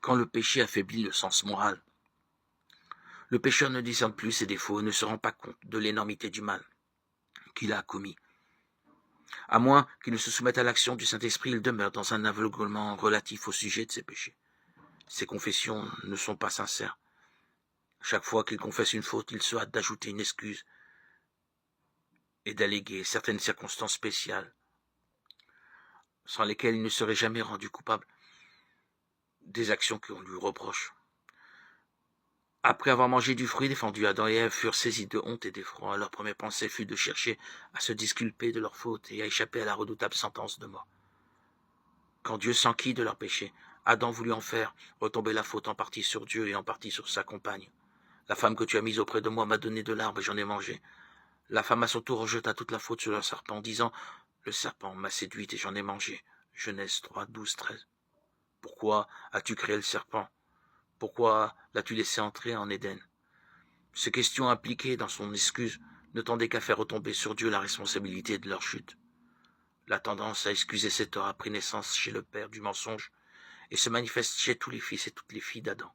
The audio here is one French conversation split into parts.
quand le péché affaiblit le sens moral. Le pécheur ne discerne plus ses défauts et ne se rend pas compte de l'énormité du mal qu'il a commis. À moins qu'il ne se soumette à l'action du Saint-Esprit, il demeure dans un aveuglement relatif au sujet de ses péchés. Ses confessions ne sont pas sincères. Chaque fois qu'il confesse une faute, il se hâte d'ajouter une excuse et d'alléguer certaines circonstances spéciales sans lesquelles il ne serait jamais rendu coupable des actions qu'on lui reproche. Après avoir mangé du fruit défendu, Adam et Ève furent saisis de honte et d'effroi. Leur première pensée fut de chercher à se disculper de leurs fautes et à échapper à la redoutable sentence de mort. Quand Dieu s'enquit de leurs péchés, Adam voulut en faire retomber la faute en partie sur Dieu et en partie sur sa compagne. La femme que tu as mise auprès de moi m'a donné de l'arbre et j'en ai mangé. La femme à son tour rejeta toute la faute sur le serpent, disant « Le serpent m'a séduite et j'en ai mangé. » Genèse 3, 12, 13. Pourquoi as-tu créé le serpent? Pourquoi l'as-tu laissé entrer en Éden? Ces questions impliquées dans son excuse ne tendaient qu'à faire retomber sur Dieu la responsabilité de leur chute. La tendance à excuser ses torts a pris naissance chez le père du mensonge et se manifeste chez tous les fils et toutes les filles d'Adam.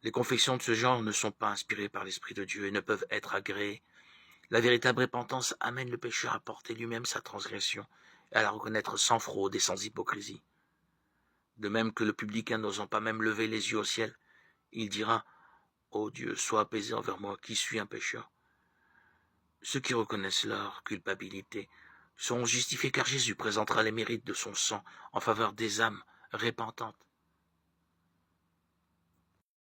Les confessions de ce genre ne sont pas inspirées par l'Esprit de Dieu et ne peuvent être agréées. La véritable repentance amène le pécheur à porter lui-même sa transgression et à la reconnaître sans fraude et sans hypocrisie. De même que le publicain n'osant pas même lever les yeux au ciel, il dira « Ô Dieu, sois apaisé envers moi qui suis un pécheur. » Ceux qui reconnaissent leur culpabilité seront justifiés car Jésus présentera les mérites de son sang en faveur des âmes repentantes.